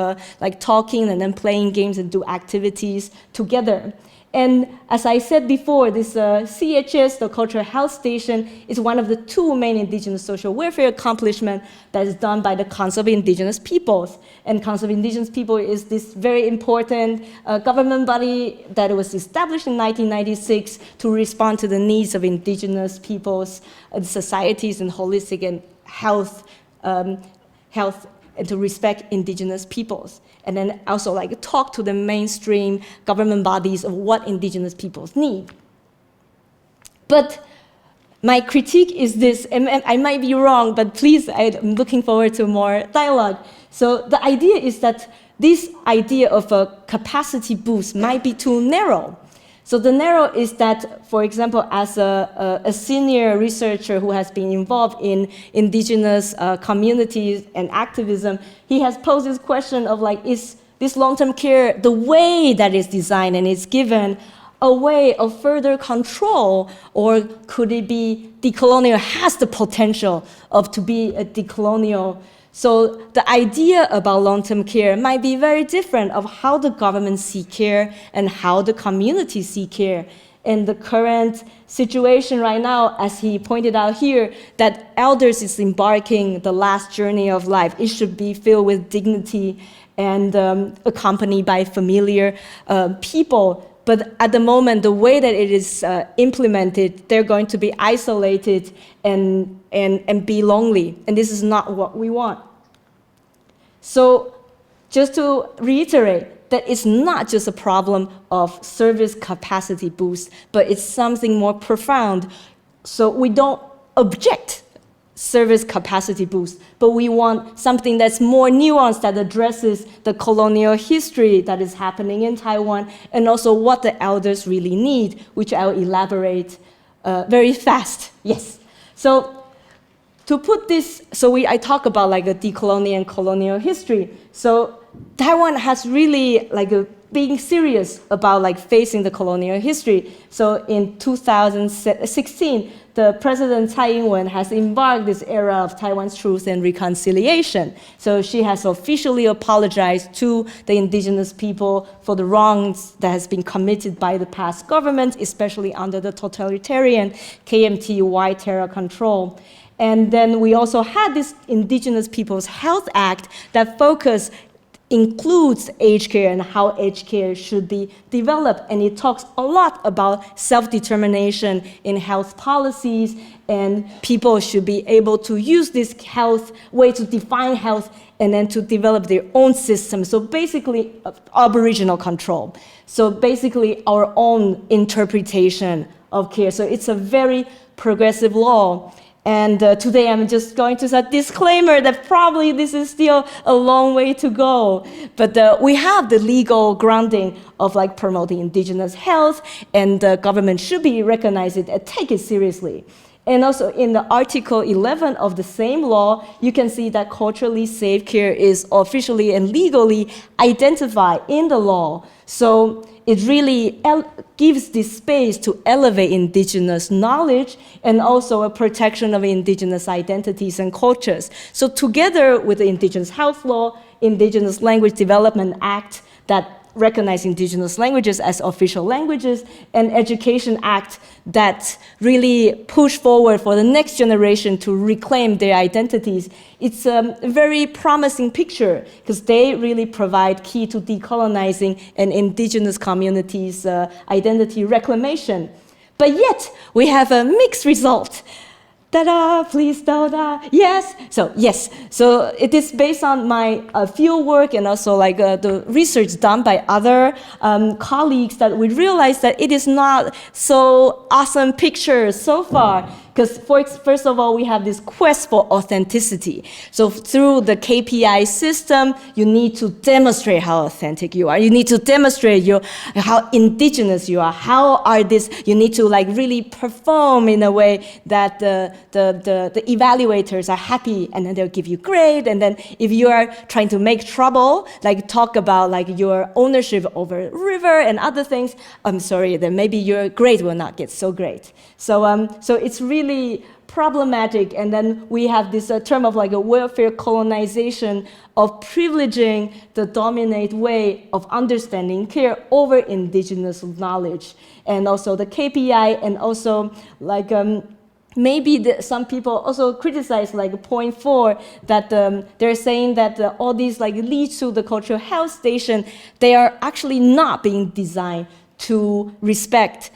talking and then playing games and do activities together. And as I said before, this CHS, the Cultural Health Station, is one of the two main indigenous social welfare accomplishments that is done by the Council of Indigenous Peoples. And Council of Indigenous People is this very important government body that was established in 1996 to respond to the needs of indigenous peoples, societies, and holistic and health and to respect indigenous peoples. And then also talk to the mainstream government bodies of what indigenous peoples need. But my critique is this, and I might be wrong, but please, I'm looking forward to more dialogue. So the idea is that this idea of a capacity boost might be too narrow. So the narrow is that, for example, as a senior researcher who has been involved in indigenous communities and activism, he has posed this question of is this long-term care, the way that it's designed and it's given, a way of further control, or could it be decolonial, has the potential to be a decolonial So the idea about long-term care might be very different of how the government see care and how the community see care. In the current situation right now, as he pointed out here, that elders is embarking the last journey of life. It should be filled with dignity and accompanied by familiar people. But at the moment, the way that it is implemented, they're going to be isolated and be lonely. And this is not what we want. So just to reiterate, that it's not just a problem of service capacity boost, but it's something more profound. So we don't object service capacity boost, but we want something that's more nuanced, that addresses the colonial history that is happening in Taiwan, and also what the elders really need, which I'll elaborate very fast. Yes. So to put this, I talk about like a decolonial and colonial history. So Taiwan has really being serious about facing the colonial history. So in 2016, the President Tsai Ing-wen has embarked this era of Taiwan's truth and reconciliation. So she has officially apologized to the indigenous people for the wrongs that has been committed by the past government, especially under the totalitarian KMT white terror control. And then we also had this Indigenous Peoples Health Act that includes aged care and how aged care should be developed. And it talks a lot about self-determination in health policies, and people should be able to use this health way to define health and then to develop their own system. So basically, Aboriginal control. So basically, our own interpretation of care. So it's a very progressive law. And today I'm just going to say a disclaimer that probably this is still a long way to go. But we have the legal grounding of promoting indigenous health, and the government should be recognize it and take it seriously. And also in the Article 11 of the same law, you can see that culturally safe care is officially and legally identified in the law. So it really gives this space to elevate indigenous knowledge and also a protection of indigenous identities and cultures. So together with the Indigenous Health Law, Indigenous Language Development Act that recognize indigenous languages as official languages, and Education Act that really push forward for the next generation to reclaim their identities. It's a very promising picture because they really provide key to decolonizing an indigenous community's identity reclamation. But yet, we have a mixed result. Ta-da, please, ta-da, yes. So it is based on my field work and also the research done by other colleagues that we realized that it is not so awesome picture so far. Because first of all, we have this quest for authenticity. So through the KPI system, you need to demonstrate how authentic you are. You need to demonstrate how indigenous you are. You need to really perform in a way that the evaluators are happy, and then they'll give you grade. And then if you are trying to make trouble, talk about your ownership over river and other things, I'm sorry, then maybe your grade will not get so great. So it's really problematic. And then we have this term of a welfare colonization of privileging the dominant way of understanding care over indigenous knowledge. And also the KPI, and also maybe some people also criticize point 4 that they're saying that all these lead to the cultural health station, they are actually not being designed to respect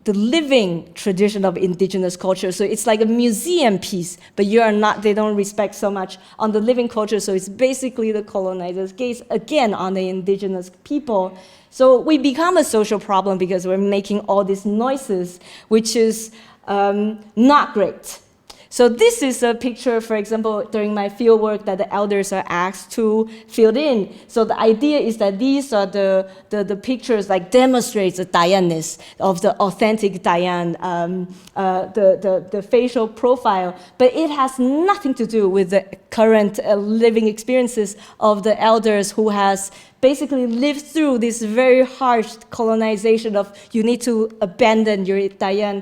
the living tradition of indigenous culture. So it's like a museum piece, but they don't respect so much on the living culture. So it's basically the colonizer's gaze again on the indigenous people. So we become a social problem because we're making all these noises, which is not great. So this is a picture, for example, during my field work that the elders are asked to fill in. So the idea is that these are the pictures demonstrates the Diane-ness of the authentic Diane, the facial profile, but it has nothing to do with the current living experiences of the elders who has basically lived through this very harsh colonization of you need to abandon your Dayan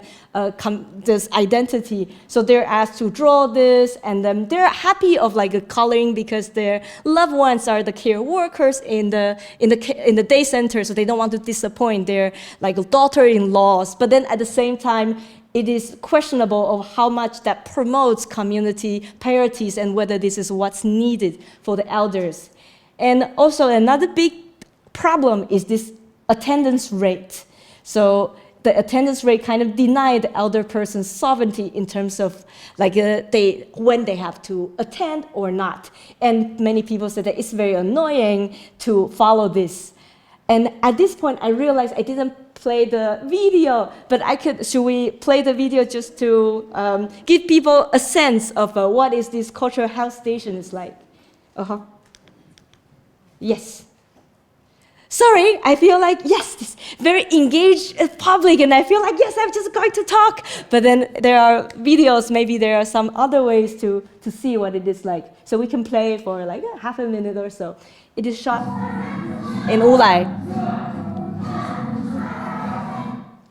this identity. So they're asked to draw this, and then they're happy of like coloring because their loved ones are the care workers in the day center, so they don't want to disappoint their like daughter-in-laws. But then at the same time, it is questionable of how much that promotes community priorities and whether this is what's needed for the elders. And also another big problem is this attendance rate. So the attendance rate kind of denied the elder person's sovereignty in terms of like when they have to attend or not. And many people said that it's very annoying to follow this. And at this point, I realized I didn't play the video, but should we play the video just to give people a sense of what is this cultural health station is like? Yes. Sorry, I feel like, yes, this very engaged public, and I feel like, yes, I'm just going to talk. But then there are videos, maybe there are some other ways to see what it is like. So we can play for like half a minute or so. It is shot in Ulai.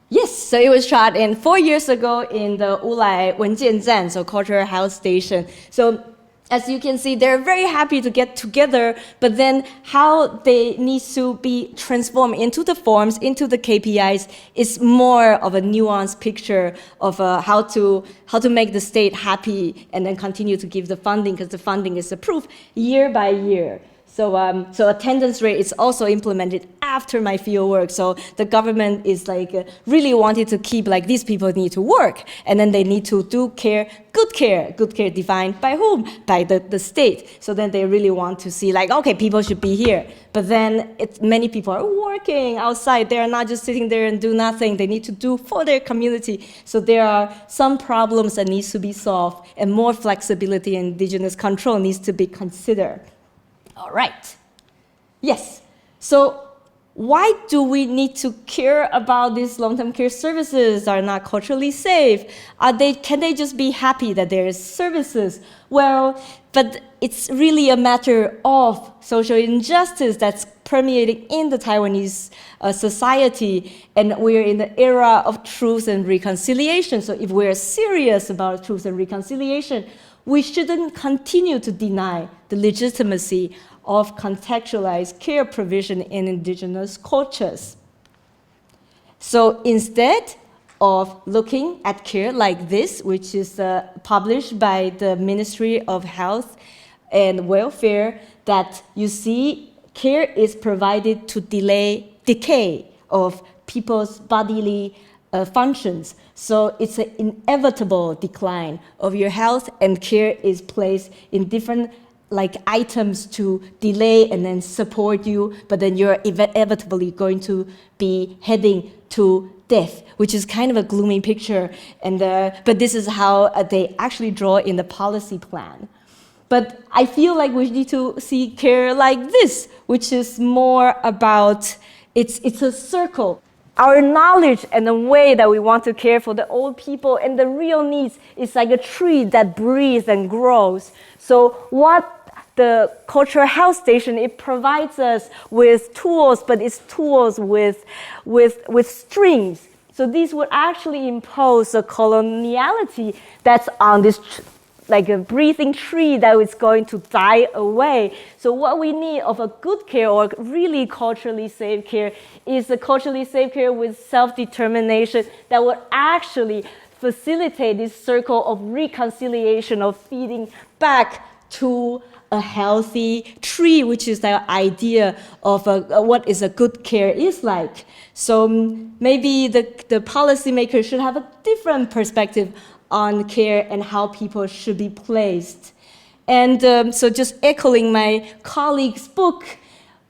Yes, so it was shot 4 years ago in the Ulai Wenjianzan, so cultural health station. So as you can see, they're very happy to get together, but then how they need to be transformed into the forms, into the KPIs, is more of a nuanced picture of how to make the state happy and then continue to give the funding, because the funding is approved year by year. So attendance rate is also implemented after my field work. So the government is like really wanted to keep like these people need to work, and then they need to do care, good care defined by whom? By the state. So then they really want to see like, okay, people should be here. But then many people are working outside. They are not just sitting there and do nothing. They need to do for their community. So there are some problems that needs to be solved, and more flexibility and indigenous control needs to be considered. All right. Yes. So why do we need to care about these long-term care services are not culturally safe? Can they just be happy that there is services? Well, but it's really a matter of social injustice that's permeating in the Taiwanese society, and we're in the era of truth and reconciliation. So if we're serious about truth and reconciliation, we shouldn't continue to deny the legitimacy of contextualized care provision in indigenous cultures. So instead of looking at care like this, which is published by the Ministry of Health and Welfare, that you see care is provided to delay decay of people's bodily functions. So it's an inevitable decline of your health, and care is placed in different like items to delay and then support you, but then you're inevitably going to be heading to death, which is kind of a gloomy picture. And but this is how they actually draw in the policy plan. But I feel like we need to see care like this, which is more about it's a circle. Our knowledge and the way that we want to care for the old people and the real needs is like a tree that breathes and grows. So what the cultural health station, it provides us with tools, but it's tools with strings. So these would actually impose a coloniality that's on this like a breathing tree that is going to die away. So what we need of a good care or really culturally safe care is a culturally safe care with self-determination that would actually facilitate this circle of reconciliation, of feeding back to a healthy tree, which is the idea of what is a good care is like. So maybe the policymakers should have a different perspective on care and how people should be placed. And so just echoing my colleague's book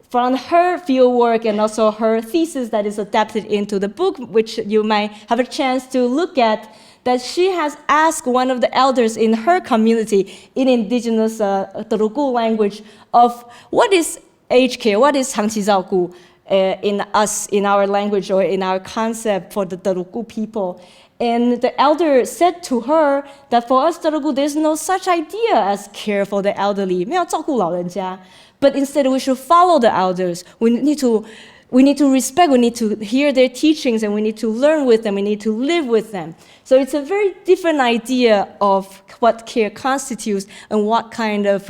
from her fieldwork and also her thesis that is adapted into the book, which you might have a chance to look at, that she has asked one of the elders in her community in indigenous Telugu language of what is aged care, what is 长期照顾, in us, in our language or in our concept for the Telugu people. And the elder said to her that for us Telugu, there's no such idea as care for the elderly. 没有照顾老人家. But instead we should follow the elders. We need to respect, we need to hear their teachings, and we need to learn with them, we need to live with them. So it's a very different idea of what care constitutes and what kind of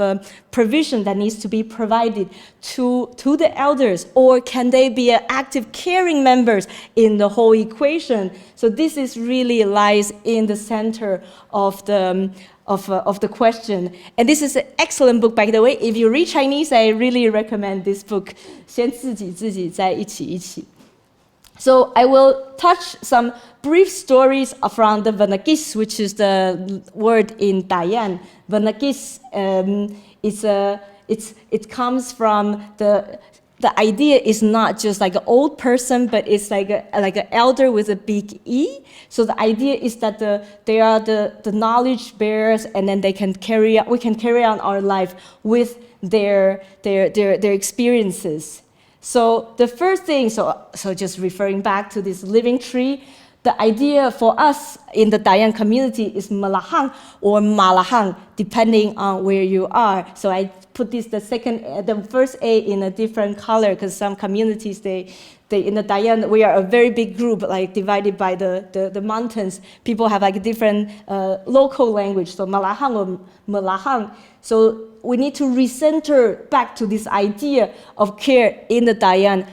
provision that needs to be provided to the elders, or can they be active caring members in the whole equation? So this is really lies in the center of the question. And this is an excellent book, by the way. If you read Chinese, I really recommend this book. 先自己自己再一起一起. So I will touch some brief stories from the Vanagis, which is the word in Taiwan. Vanagis, it comes from the idea is not just like an old person, but it's like an elder with a big E. So the idea is that they are the knowledge bearers, and then we can carry on our life with their experiences. So the first thing, so just referring back to this living tree, the idea for us in the Dayan community is malahang or malahang, depending on where you are. So I put the first A in a different color, because some communities, they in the Dayan, we are a very big group, like divided by the mountains. People have like a different local language, so malahang or malahang. So we need to recenter back to this idea of care in the Dayan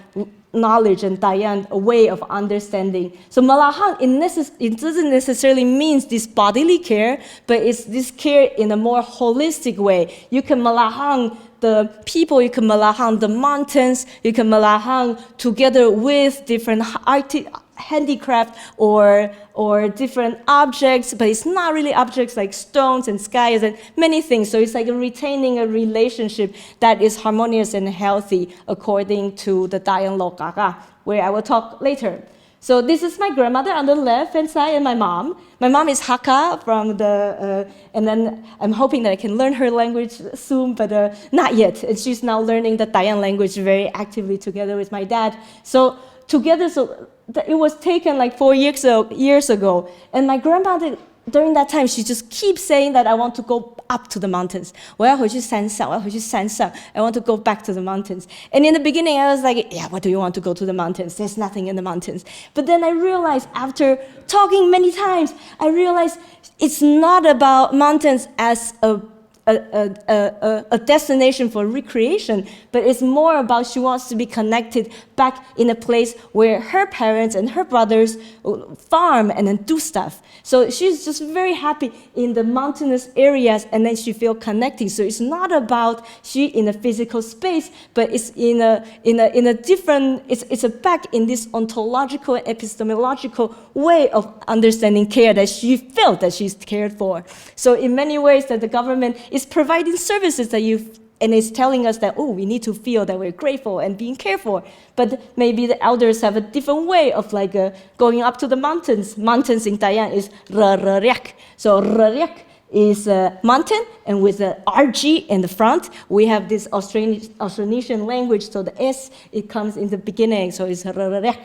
knowledge and Dayan way of understanding. So malahang, it doesn't necessarily mean this bodily care, but it's this care in a more holistic way. You can malahang the people, you can malahang the mountains, you can malahang together with different handicraft or different objects, but it's not really objects like stones and skies and many things. So it's like retaining a relationship that is harmonious and healthy according to the Dayan Lokaga, where I will talk later. So this is my grandmother on the left hand side and my mom. My mom is Hakka from and then I'm hoping that I can learn her language soon, but not yet. And she's now learning the Dayan language very actively together with my dad. So together, it was taken like 4 years ago. And my grandmother, during that time, she just keeps saying that I want to go up to the mountains. 我要回去山上, 我要回去山上. I want to go back to the mountains. And in the beginning, I was like, yeah, what do you want to go to the mountains? There's nothing in the mountains. But then I realized, after talking many times, I realized it's not about mountains as a destination for recreation, but it's more about she wants to be connected back in a place where her parents and her brothers farm and then do stuff. So she's just very happy in the mountainous areas, and then she feels connected. So it's not about she in a physical space, but it's in a different. It's back in this ontological, epistemological way of understanding care that she felt that she's cared for. So in many ways, that the government is providing services that and it's telling us that, oh, we need to feel that we're grateful and being cared for. But maybe the elders have a different way of like going up to the mountains. Mountains in Dayan is raryak. So raryak is a mountain, and with the RG in the front, we have this Austronesian language. So the S, it comes in the beginning, so it's raryak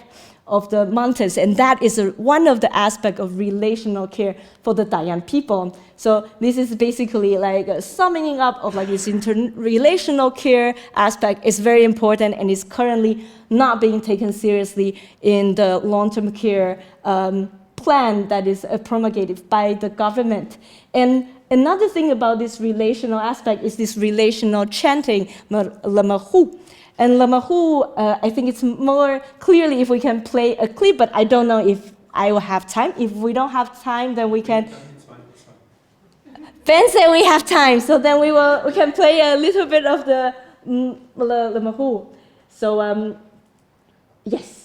of the mountains, and that is one of the aspects of relational care for the Dayan people. So this is basically like a summing up of like this relational care aspect is very important, and is currently not being taken seriously in the long-term care plan that is promulgated by the government. And another thing about this relational aspect is this relational chanting, lamahu. And lamahu, I think it's more clearly if we can play a clip, but I don't know if I will have time. If we don't have time, then we can. Ben said we have time, so then we can play a little bit of the lamahu. So yes.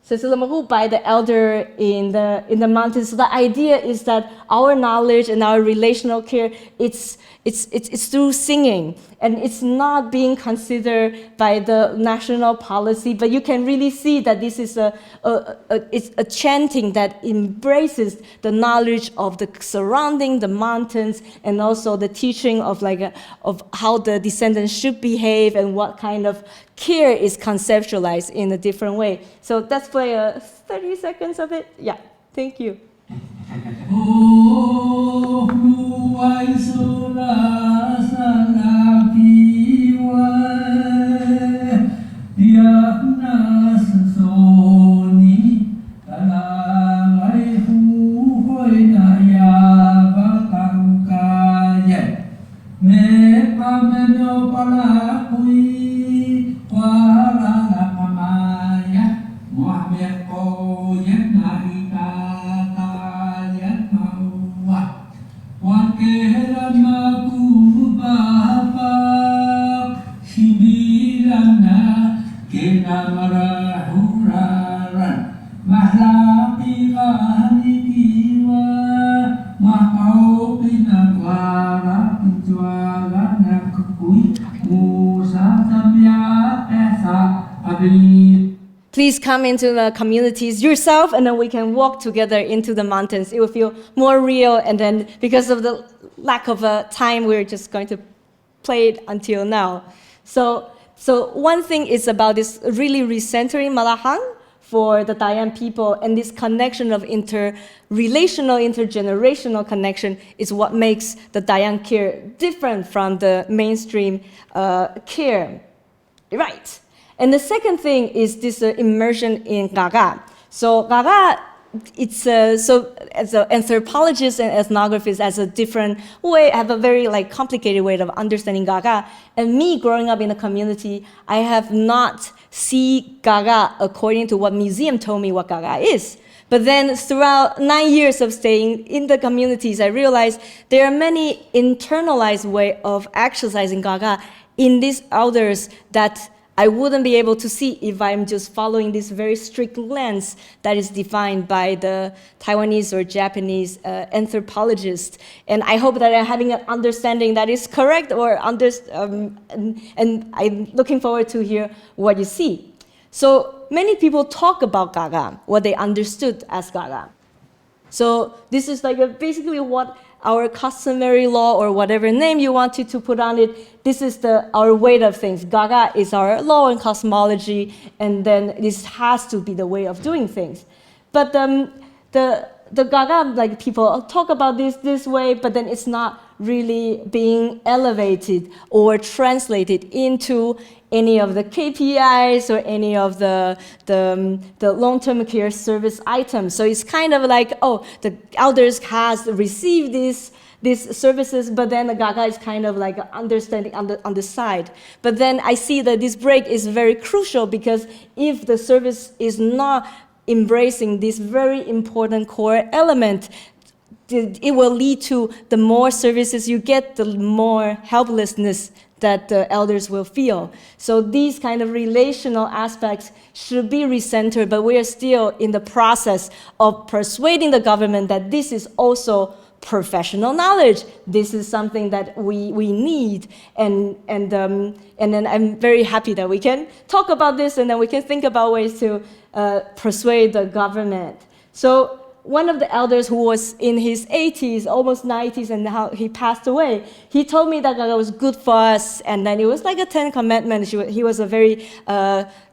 So it's lamahu by the elder in the mountains. So the idea is that our knowledge and our relational care, it's It's through singing, and it's not being considered by the national policy, but you can really see that this is it's a chanting that embraces the knowledge of the surrounding, the mountains, and also the teaching of of how the descendants should behave and what kind of care is conceptualized in a different way. So let's play 30 seconds of it. Yeah, thank you. Oh, nuai sura salapiwa, diakna sesoni, talangai huhoi naya bakang kaya, me pameno palakui, wala kamaya, muhammed koyek naika. Please come into the communities yourself, and then we can walk together into the mountains. It will feel more real, and then because of the lack of time, we're just going to play it until now. So one thing is about this really recentering Malahang for the Dayan people, and this connection of interrelational, intergenerational connection is what makes the Dayan care different from the mainstream care. Right. And the second thing is this immersion in Gaga. So Gaga, so as an anthropologist and ethnographist, as a different way, have a very complicated way of understanding Gaga. And me growing up in a community, I have not seen Gaga according to what museum told me what Gaga is. But then throughout 9 years of staying in the communities, I realized there are many internalized ways of exercising Gaga in these elders that I wouldn't be able to see if I'm just following this very strict lens that is defined by the Taiwanese or Japanese anthropologists. And I hope that I'm having an understanding that is correct, and I'm looking forward to hear what you see. So many people talk about Gaga, what they understood as Gaga. So this is basically what our customary law, or whatever name you wanted to put on it, this is our way of things. Gaga is our law and cosmology, and then this has to be the way of doing things. But the Gaga, people talk about this way, but then it's not really being elevated or translated into any of the KPIs or any of the long-term care service items. So it's kind of the elders has received these services, but then the Gaga is kind of understanding on the side. But then I see that this break is very crucial, because if the service is not embracing this very important core element, it will lead to the more services you get, the more helplessness that the elders will feel. So these kind of relational aspects should be recentered, but we are still in the process of persuading the government that this is also professional knowledge. This is something that we need, and then I'm very happy that we can talk about this, and then we can think about ways to persuade the government. So one of the elders who was in his 80s, almost 90s, and now he passed away, he told me that Gaga was good for us, and then it was like a 10 commandments. He was a very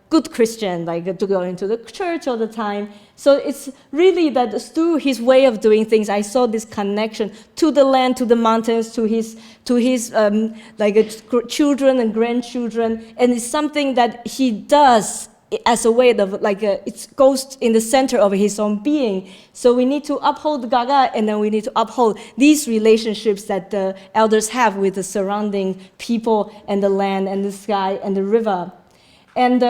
good Christian, to go into the church all the time. So it's really that through his way of doing things, I saw this connection to the land, to the mountains, to his children and grandchildren, and it's something that he does as a way of it goes in the center of his own being. So we need to uphold Gaga, and then we need to uphold these relationships that the elders have with the surrounding people and the land and the sky and the river. And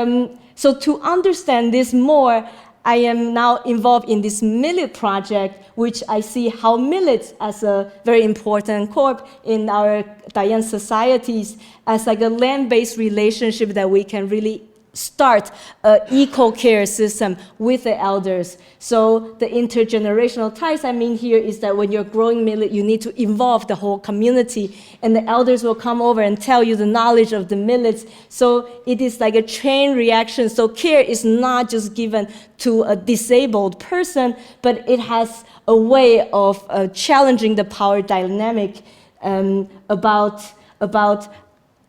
so to understand this more, I am now involved in this millet project, which I see how millets as a very important corp in our Dayan societies as a land-based relationship that we can really start an eco-care system with the elders. So the intergenerational ties I mean here is that when you're growing millet, you need to involve the whole community, and the elders will come over and tell you the knowledge of the millets. So it is like a chain reaction. So care is not just given to a disabled person, but it has a way of challenging the power dynamic about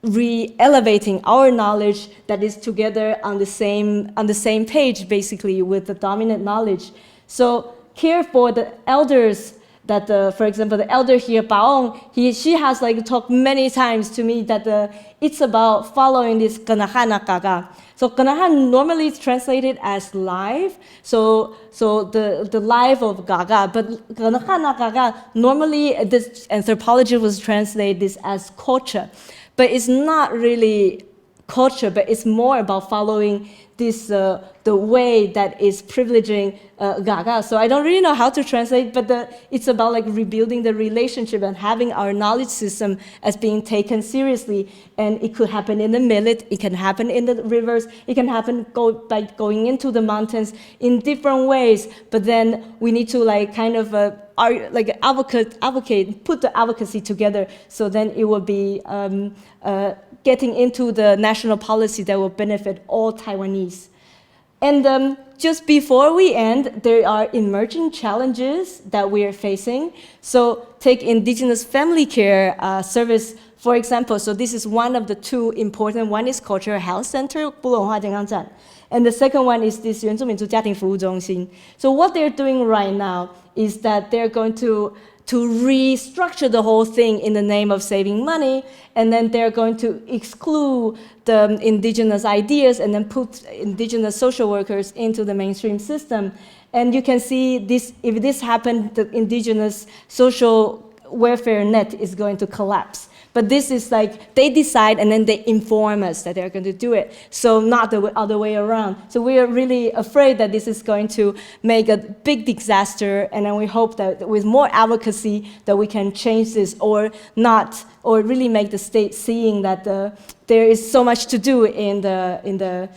re-elevating our knowledge that is together on the same page, basically, with the dominant knowledge. So care for the elders that, for example, the elder here, Baong, she has like talked many times to me that it's about following this Kanahana Gaga. So Kanahan normally is translated as life, so the life of Gaga, but Kanahana Gaga, normally this anthropology was translated this as culture. But it's not really culture, but it's more about following this the way that is privileging Gaga. So I don't really know how to translate, but it's about like rebuilding the relationship and having our knowledge system as being taken seriously. And it could happen in the millet, it can happen in the rivers, it can happen by going into the mountains in different ways. But then we need to like kind of advocate, put the advocacy together, so then it will be getting into the national policy that will benefit all Taiwanese. And just before we end, there are emerging challenges that we are facing. So take Indigenous family care service, for example. So this is one of the two important. One is Cultural Health Center, 部落文化健康站. And the second one is this 原住民族家庭服务中心. So what they're doing right now is that they're going to restructure the whole thing in the name of saving money, and then they're going to exclude the indigenous ideas and then put indigenous social workers into the mainstream system. And you can see this, if this happened, the indigenous social welfare net is going to collapse. But this is like, they decide and then they inform us that they're going to do it. So not the other way around. So we are really afraid that this is going to make a big disaster, and then we hope that with more advocacy that we can change this, or not, or really make the state seeing that there is so much to do to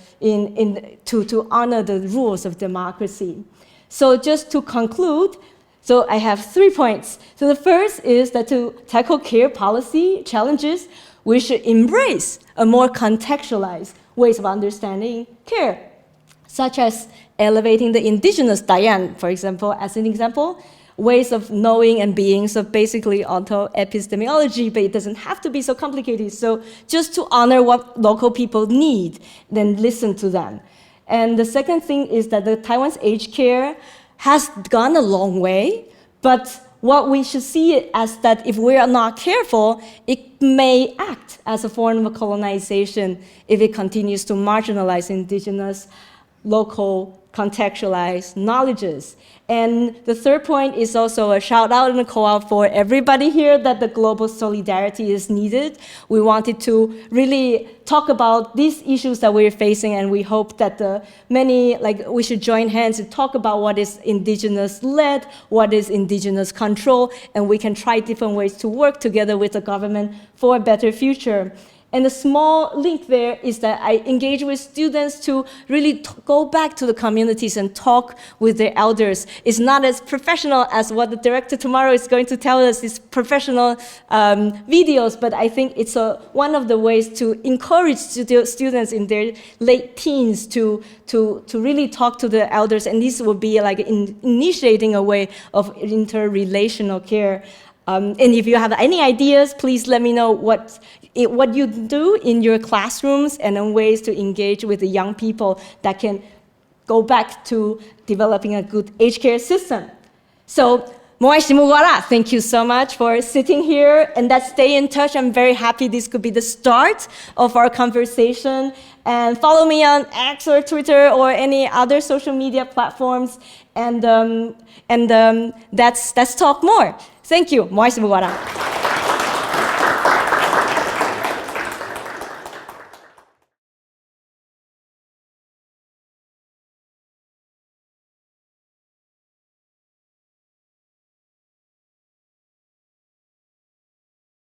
honor the rules of democracy. So just to conclude, so I have 3 points. So the first is that to tackle care policy challenges, we should embrace a more contextualized ways of understanding care, such as elevating the indigenous Diane, for example, as an example, ways of knowing and being, so basically onto-epistemology, but it doesn't have to be so complicated. So just to honor what local people need, then listen to them. And the second thing is that the Taiwan's aged care has gone a long way, but what we should see it as that if we are not careful, it may act as a form of colonization if it continues to marginalize indigenous, local, contextualized knowledges. And the third point is also a shout out and a call out for everybody here that the global solidarity is needed. We wanted to really talk about these issues that we're facing, and we hope that we should join hands and talk about what is indigenous led, what is indigenous control, and we can try different ways to work together with the government for a better future. And the small link there is that I engage with students to really go back to the communities and talk with their elders. It's not as professional as what the director tomorrow is going to tell us, these professional videos, but I think it's one of the ways to encourage students in their late teens to really talk to the elders, and this will be like initiating a way of interrelational care. And if you have any ideas, please let me know what you do in your classrooms and then ways to engage with the young people that can go back to developing a good aged care system. So, thank you so much for sitting here, and let's stay in touch. I'm very happy this could be the start of our conversation. And follow me on X or Twitter or any other social media platforms, and let's talk more. Thank you.